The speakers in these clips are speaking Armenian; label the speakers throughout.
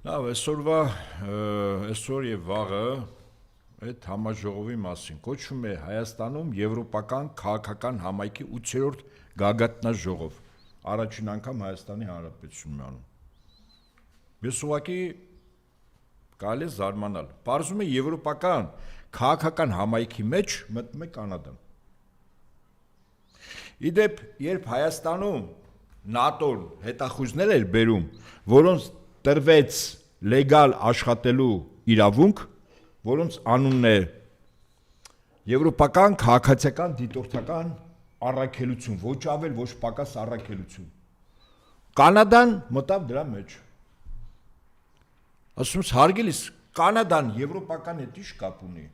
Speaker 1: Լավ, այսօր եւ վաղը այդ համաժողովի մասին կոչվում է Հայաստանում Եվրոպական քաղաքական համայնքի 8-րդ գագաթնաժողով։ Առաջին անգամ Հայաստանի Հանրապետությունում է անում։ Ես ուղղակի կարելի է զարմանալ։ Պարզվում է Եվրոպական քաղաքական համայնքի մեջ մտնում է Կանադան։ Իդեպ, երբ Հայաստանում ՆԱՏՕ-ն հետախույզներ էր բերում, որոնց տրվեց լեգալ աշխատելու իրավունք, որոնց անունն է Եվրոպական քաղաքացիական դիտորդական առաքելություն, ոչ ավել, ոչ պակաս առաքելություն։ Կանադան մտավ դրա մեջ։ Ասում ես հարգելիս, Կանադան եվրոպական հետ ի՞նչ կապ ունի։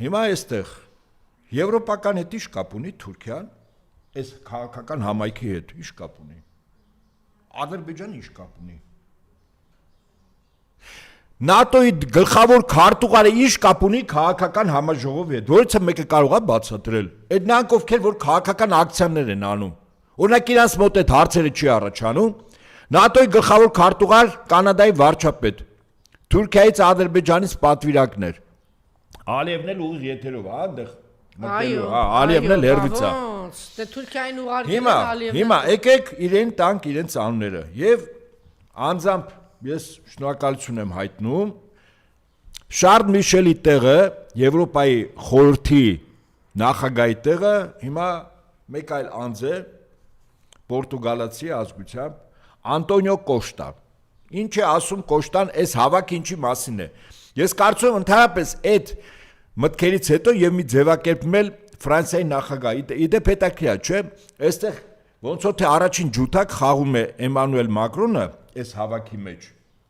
Speaker 1: Հիմա այստեղ եվրոպական հետ ի՞նչ կապ ունի Թուրքիան, այս քաղաքական համայնքի հետ ի՞նչ կապ ունի։ Ադրբեջանը ի՞նչ կապ ունի։ ՆԱՏՕ-ի գլխավոր քարտուղարը ի՞նչ կապ ունի քաղաքական համաժողովի հետ, որից մեկը կարող է բացատրել։ Այդ նրանք ովքեր որ քաղաքական ակցիաներ են անում։ Օրինակ իրանց մոտ այդ հարցերը չի առաջանում։ ՆԱՏՕ-ի գլխավոր քարտուղար Կանադայի վարչապետ, Թուրքիայից, Ադրբեջանից պատվիրակներ։ Ալիևն էլ ուղիղ եթերով, այնտեղ մտելու, Ալիևն էլ հերվից է։
Speaker 2: Դե Թուրքիային ուղարկել Ալիևն։
Speaker 1: Հիմա եկեք իրեն տանք իրենց անունները եւ անձամբ ես շնորհակալություն եմ հայտնում Շարլ Միշելի տեղը Եվրոպայի խորհրդի նախագահի տեղը հիմա մեկ այլ անձ է Պորտուգալացի ազգությամբ Անտոնիո Կոշտա։ Ինչ է ասում Կոշտան այս հավաքը ինչի մասին է։ Ես կարծում եմ ընդհանրապես այդ մտքերից հետո եւ մի ձևակերպում էլ Ֆրանսիայի նախագահ իդեպ հետաքրքիր է, չէ՞։ Այստեղ ոնց որ թե առաջին ջութակ խաղում է Էմանուել Մակրոնը այս հավաքի մեջ։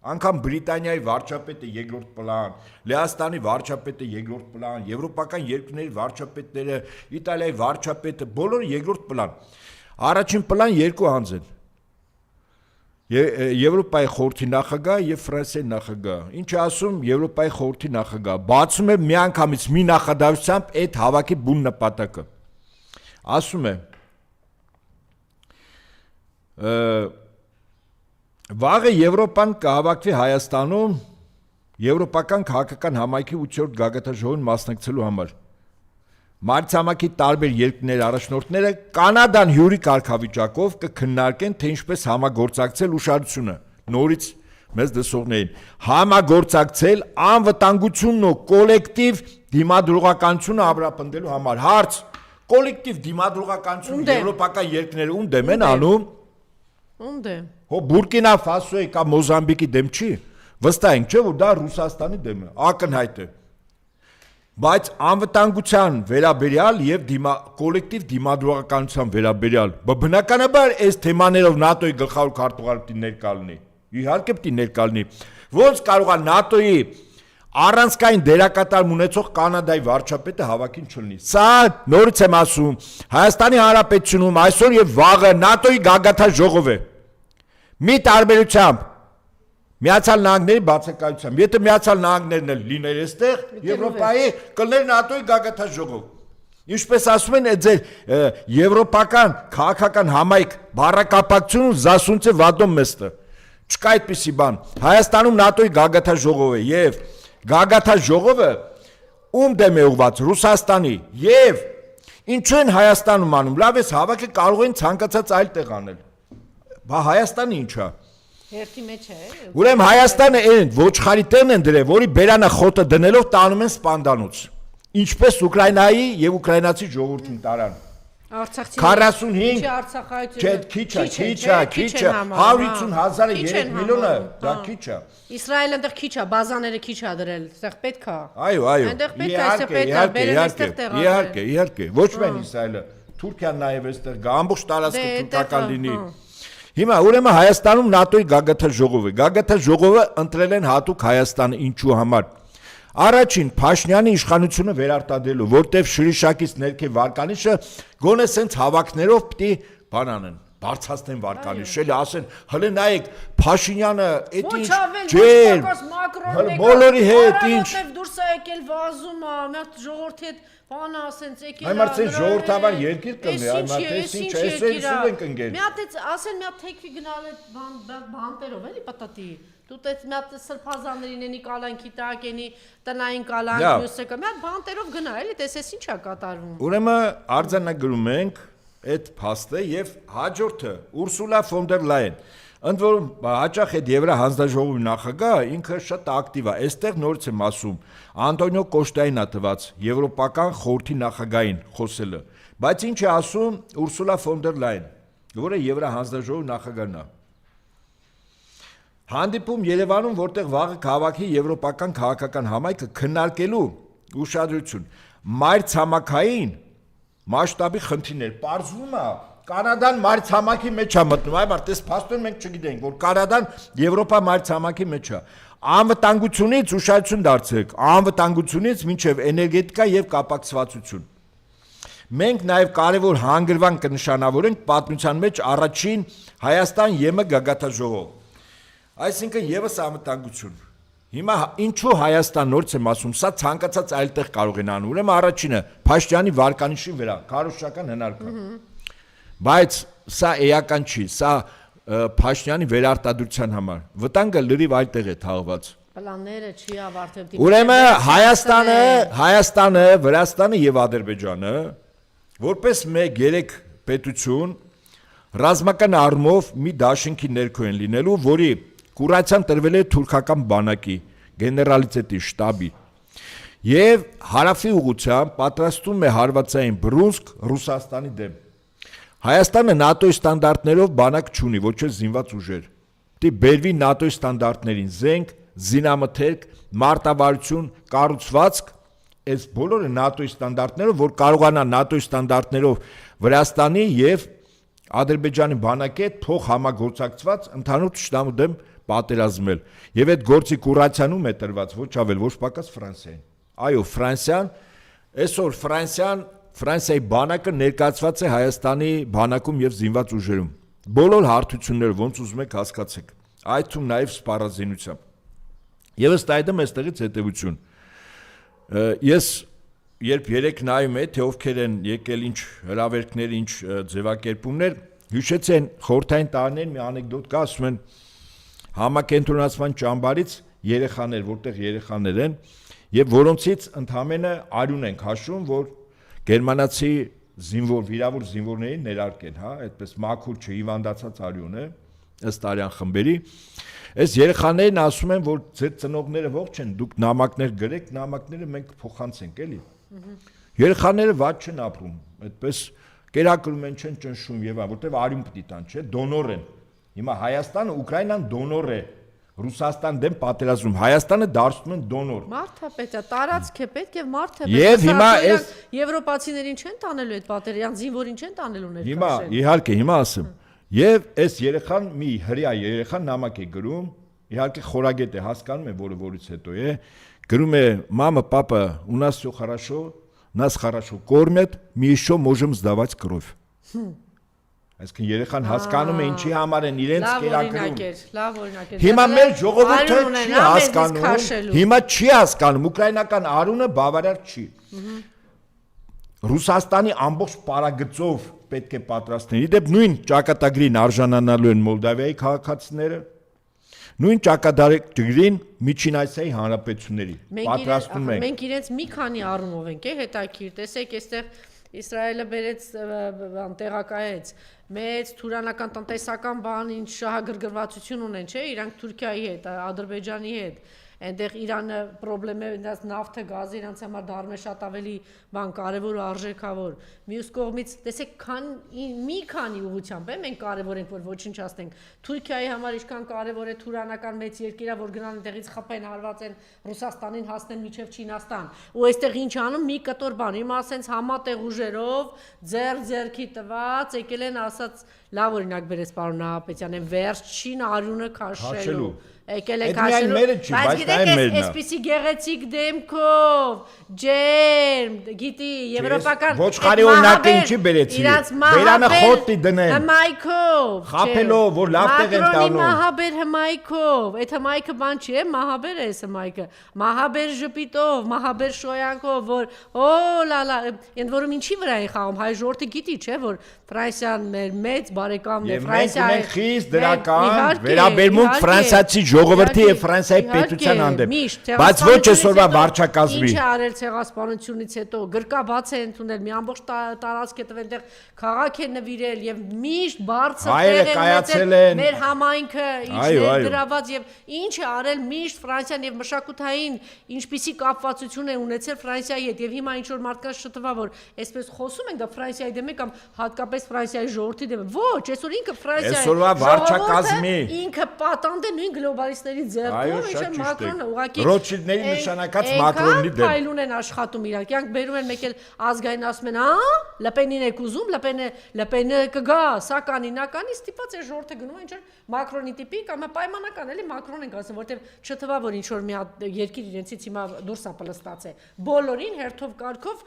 Speaker 1: Անկամ Բրիտանիայի վարչապետը երկրորդ պլան, Լեհաստանի վարչապետը երկրորդ պլան, եվրոպական երկրների վարչապետները, Իտալիայի վարչապետը, բոլորը երկրորդ պլան։ Առաջին պլան երկու անձ են։ Եվրոպայի խորհրդի նախագահ եւ Ֆրանսիայի նախագահ։ Ինչ է ասում Եվրոպայի խորհրդի նախագահ։ Բացում է միանգամից մի նախադասությամբ այդ հավաքի բուն նպատակը։ Ասում է Վաղը Եվրոպան կհավաքվի Հայաստանում Եվրոպական քաղաքական համայնքի 8-րդ գագաթնաժողովին մասնակցելու համար։ Մայրցամաքի տարբեր երկրների առաջնորդները Կանադան հյուրի կարգավիճակով կքննարկեն, թե ինչպես համագործակցել ուշադրությունը նորից մեզ դասողներին, համագործակցել անվտանգությունն ու կոլեկտիվ դիմադրողականությունը ամրապնդելու համար։ Հարց. կոլեկտիվ դիմադրողականությունը եվրոպական երկրները ում դեմ են անում։
Speaker 2: Ում դեմ։
Speaker 1: Հո Բուրկինա Ֆասոյի կամ Մոզամբիկի դեմ չի։ Վստահ ենք, չէ՞ որ դա Ռուսաստանի դեմ է, ակնհայտ է։ Բայց անվտանգության վերաբերյալ եւ կոլեկտիվ դիմադրողականության վերաբերյալ բնականաբար այս թեմաներով ՆԱՏՕ-ի գլխավոր քարտուղարը պիտի ներկա լինի։ Իհարկե պիտի ներկա լինի։ Ոնց կարող է ՆԱՏՕ-ի առանցքային դերակատարում ունեցող Կանադայի վարչապետը հավաքին չլինի։ Սա նորից եմ ասում, Հայաստանի Հանրապետությունում այսօր եւ վաղը ՆԱՏՕ-ի գագաթնաժողով է։ Մի տարբերությամբ Միացյալ Նահանգների բացակայությամբ, եթե Միացյալ Նահանգներն էլ լիներ այստեղ, Եվրոպայի կլներ ՆԱՏՕ-ի գագաթնաժողով։ Ինչպես ասում են, այդ ձեր եվրոպական քաղաքական համայնք բառակապակցություն զասունցե վադոմ մեստը։ Չկա այդպիսի բան։ Հայաստանում ՆԱՏՕ-ի գագաթնաժողով է եւ գագաթնաժողովը ում դեմ է ուղված Ռուսաստանի եւ ինչու են Հայաստանում անում։ Լավ էս հավաքը կարող են ցանկացած այլ տեղ անել։ Բա Հայաստանը ի՞նչ է։
Speaker 2: Հերթի մեջ է։
Speaker 1: Ուրեմն Հայաստանը այն ոչխարի տեղն են դրել, որի բերանը խոտը դնելով տանում են սպանդանոց։ Ինչպես Ուկրաինայի եւ ուկրաինացի ժողովրդին տարան։
Speaker 2: Արցախցի
Speaker 1: 45
Speaker 2: Արցախայցի
Speaker 1: քիչ է 150,000-ը 3 միլիոնը դա քիչ է։
Speaker 2: Իսրայելը այնտեղ քիչ է, բազաները քիչ է դրել, այստեղ պետք է։
Speaker 1: Այո,
Speaker 2: Այնտեղ պետք է, այստեղ պետք է, բերել այստեղ տեղը։
Speaker 1: Իհարկե, ոչ միայն Իսրայելը, Թուրքիան նաեւ այստեղ գա, ամբողջ տարածքը թուրքական լինի։ Հիմա ուրեմն Հայաստանում ՆԱՏՕ-ի գագաթնաժողով է։ Գագաթնաժողովը ընտրել են հատուկ Հայաստանը ինչու համար։ Առաջին Փաշինյանի իշխանությունը վերարտադրելու, որտեղ Շրիշակից ներքև վարկանիշը գոնե սենց հավաքներով պիտի բան անեն, բարձրացնեն վարկանիշը, ասեն, հələ նայեք, Փաշինյանը այդ ինչ
Speaker 2: ջեր,
Speaker 1: բոլորի հետ ինչ
Speaker 2: դուրս է եկել վազում, մի հատ ժողովրդի հետ բանը ասենց եկել։
Speaker 1: Այ մարդը ժողովրդավար երկիր կլինի, այ մարդը ինչ էսել սուղ են կնգել։
Speaker 2: Մի հատ ասեն մի հատ թեքվի գնալ այդ բանտերով էլի պատատի։ Դու տես մի հատ սրբազաններին էնի կալանքի տակ էնի տնային կալանք մյուսը կա։ Մի հատ բանտերով գնա էլի, տեսես ինչ է կատարվում։
Speaker 1: Ուրեմն արձանագրում ենք այդ փաստը եւ հաջորդը Ուրսուլա ֆոն դեր Լայեն ընդ որում հաճախ այդ Եվրահանձնաժողովի նախագահը ինքը շատ ակտիվ է այստեղ նորից եմ ասում Անտոնիո Կոստային է տված եվրոպական խորհրդի նախագահին խոսելը բայց ինչ է ասում Ուրսուլա ֆոն դեր Լայեն որը Եվրահանձնաժողովի նախագահն է հանդիպում Երևանում որտեղ վաղը քաղաքի եվրոպական քաղաքական համայնքը քննարկելու ուշադրություն մայրցամաքային մասշտաբի խնդիրներ պարզվում է Կանադան մայրցամաքի մեջ է մտնում այ մարդես փաստորեն մենք չգիտենք որ Կանադան Եվրոպա մայրցամաքի մեջ է անվտանգությունից ուշադրություն դարձրեք անվտանգությունից մինչև էներգետիկա եւ կապակցվածություն մենք նաեւ կարեւոր հանգրվան կնշանավորենք պատմության մեջ առաջին Հայաստան-ԵՄ գագաթաժողով այսինքն եւս անվտանգություն Հիմա ինչու Հայաստան նորից եմ ասում, սա ցանկացած այլտեղ կարող են անում։ Ուրեմն առաջինը Փաշինյանի վարկանիշի վրա քարոզչական հնարք։ Բայց սա էական չի, սա Փաշինյանի վերարտադրության համար։ Վտանգը լրիվ այլտեղ է թաղված։
Speaker 2: Պլանները չի ավարտել։
Speaker 1: Ուրեմն Հայաստանը, Վրաստանը եւ Ադրբեջանը որպես մեկ երեք պետություն ռազմական առումով մի դաշինքի ներքո են լինելու, որի Կուրացիան տրվել է թուրքական բանակի գեներալիտետի շտաբի եւ հարավի ուղղությամբ պատրաստում է հարվածային բռունցք Ռուսաստանի դեմ Հայաստանը ՆԱՏՕ-ի ստանդարտներով բանակ չունի ոչ էլ զինված ուժեր դի բերվի ՆԱՏՕ-ի ստանդարտներին զենք զինամթերք մարտավարություն կառուցվածք այս բոլորը ՆԱՏՕ-ի ստանդարտներով որ կարողանա ՆԱՏՕ-ի ստանդարտներով Վրաստանի եւ Ադրբեջանի բանակի հետ փող համագործակցված ընդհանուր ճշտամու դեմ պատերազմել եւ այդ գործի կուրացիանում է տրված ոչ ավել ոչ պակաս Ֆրանսիային այո Ֆրանսիան այսօր Ֆրանսիայի բանակը ներկայացված է Հայաստանի բանակում եւ զինված ուժերում բոլոր հարթությունները ոնց ուզում եք հասկացեք այդ թվում նաեւ սպառազինությամբ եւս տայդեմ այստեղից հետեւություն ես երբ երեք նայում եմ թե ովքեր են եկել ինչ հրավերքներ ինչ ձևակերպումներ հիշեցի են խորհրդային տարիներին մի անեկդոտ կա ասում են համակենտրոնացման ճամբարից երեխաներ, որտեղ երեխաներ են, եւ որոնցից ընդամենը արյուն են քաշում, որ գերմանացի զինվոր, վիրավոր զինվորներին ներարկեն, հա, այդպես մաքուր չհիվանդացած արյուն է, ըստ արյան խմբերի։ Այս երեխաներն ասում են, որ ձեր ծնողները ողջ են, դուք նամակներ գրեք, նամակները մենք փոխանցենք, էլի։ Երեխաները ված չեն ապրում, այդպես կերակրում են, չեն ճնշում եւ այլ, որտեղ արյուն պիտի տան, չէ, դոնոր են։ Հիմա Հայաստանը, Ուկրաինան դոնոր է, Ռուսաստան դեմ պատերազմում, Հայաստանը դարձնում են դոնոր։
Speaker 2: Մարդը պետք է տարածք է պետք եւ մարդը
Speaker 1: Եվ հիմա այս
Speaker 2: եվրոպացիներին չեն տանելու այդ պատերին, զինվորին չեն տանելու ներքաշել։
Speaker 1: Հիմա իհարկե հիմա ասեմ։ Եվ այս երեխան մի հрья երեխան նամակ է գրում, իհարկե խորագետ է, հասկանում է, որից հետո է, գրում է «Мама, папа, у нас всё хорошо, нас хорошо кормят, мы еще можем сдавать кровь». Այսինքն երեխան հասկանում է ինչի համար են իրենց կերակրում։
Speaker 2: Լավ օրինակ է։
Speaker 1: Հիմա մեր ժողովուրդը չի հասկանում։ Հիմա չի հասկանում ուկրաինական արունը բավարար չի։ Ռուսաստանի ամբողջ պարագծով պետք է պատրաստեն։ Իդեպ նույն ճակատագրին արժանանալու են Մոլդավիայի քաղաքացիները, նույն ճակատագրին Միջին Ասիայի հանրապետությունների պատրաստում են։
Speaker 2: Մենք իրենց մի քանի առումով ենք հետաքրքիր, տեսեք, այստեղ Իսրայելը բերեց տեղակայեց մեծ թուրանական տնտեսական բան ինչ շահագրգռվածություն ունեն, չէ՞, իրանք Թուրքիայի հետ, Ադրբեջանի հետ, այնտեղ Իրանը խնդրեմ է իրաց նավթը, գազը իրանց համար դառնում է շատ ավելի բան կարևոր ու արժեքավոր։ Մյուս կողմից, տեսեք, մի քանի ուղղությամբ է մենք կարևոր ենք որ ոչնչացնենք։ Թուրքիայի համար ինչքան կարևոր է թուրանական մեծ երկիրը, որ գնան այնտեղից խփեն, հարվածեն Ռուսաստանին հասնեն մինչև Չինաստան։ Ու այստեղ ինչ անում մի կտոր բան, հիմա ասենց համատեղ ուժերով ձեռքի տված եկել են ասած լավ օրինակ բերեց պարոն Նահապետյանեն, վերջին արյունը քաշելու։ Եկել է
Speaker 1: Այդ միայն մերը չի, բայց դա է մերն է։
Speaker 2: Այսպիսի գեղեցիկ դեմքով, ջերմ, գիտի, եվրոպական
Speaker 1: Ոչխարի օրինակը ինչի բերեցի։ Բերանը խոտի դնեն։
Speaker 2: Հմայքով,
Speaker 1: խափելով, որ լավ տեղ են տալու։
Speaker 2: Մահաբեր հմայքով, այդ հմայքը բան չի, մահաբեր է այս հմայքը։ Մահաբեր ժպիտով, մահաբեր շոյանքով, որ լալա, ընդ որում ինչի վրա է խաղում, հայ ժողովուրդը գիտի, չէ, որ Ֆրանսիան մեր մեծ բարեկամն է,
Speaker 1: Ֆրանսիայի։ Մենք ունենք խիստ դրական վերաբերմունք ֆրանսիացի ժողովրդի եւ Ֆրանսիայի պետության հանդեպ, բայց ոչ այսօրվա վարչակազմի։
Speaker 2: Ինչ է արել ցեղասպանությունից հետո, գրկաբաց է ընդունել, մի ամբողջ տարածք է տվել, այնտեղ քաղաք է նվիրել եւ միշտ բարձր տեղ է ունեցել մեր համայնքը, ինչներ գրաված եւ ինչ է արել միշտ Ֆրանսիան եւ մշակութային ինչպիսի կապվածություն է ունեցել Ֆրանսիայի հետ եւ հիմա ինչ որ մարդկանց շտվա որ այսպես խոսում են դա Ֆրանսիայի դեմ է կամ հատկապես Ֆրանսիայի ժողովրդի դեմ ոչ այսօր ինքը Ֆրանսիայի
Speaker 1: այսօրվա վարչակազմի
Speaker 2: ինքը պատանդ է նույն գլոբալիստների ձեռքով ինչ է Մակրոնը ուղղակի
Speaker 1: Ռոթշիլդների նշանակած Մակրոնի դեմ
Speaker 2: այլուն են աշխատում իրար կյանք բերում են մեկ էլ ազգային ասում են Լպենին եք ուզում Լպենը կգա սականինականի ստիպած է ժողովուրդը գնում ինչ որ Մակրոնի տիպի կամ պայմանական էլի Մակրոն ենք ասում որտեվ չթվա որ ինչ որ մի հատ երկիր իրենցից հիմա դուրս է պլստած է բոլորին հերթով կարգով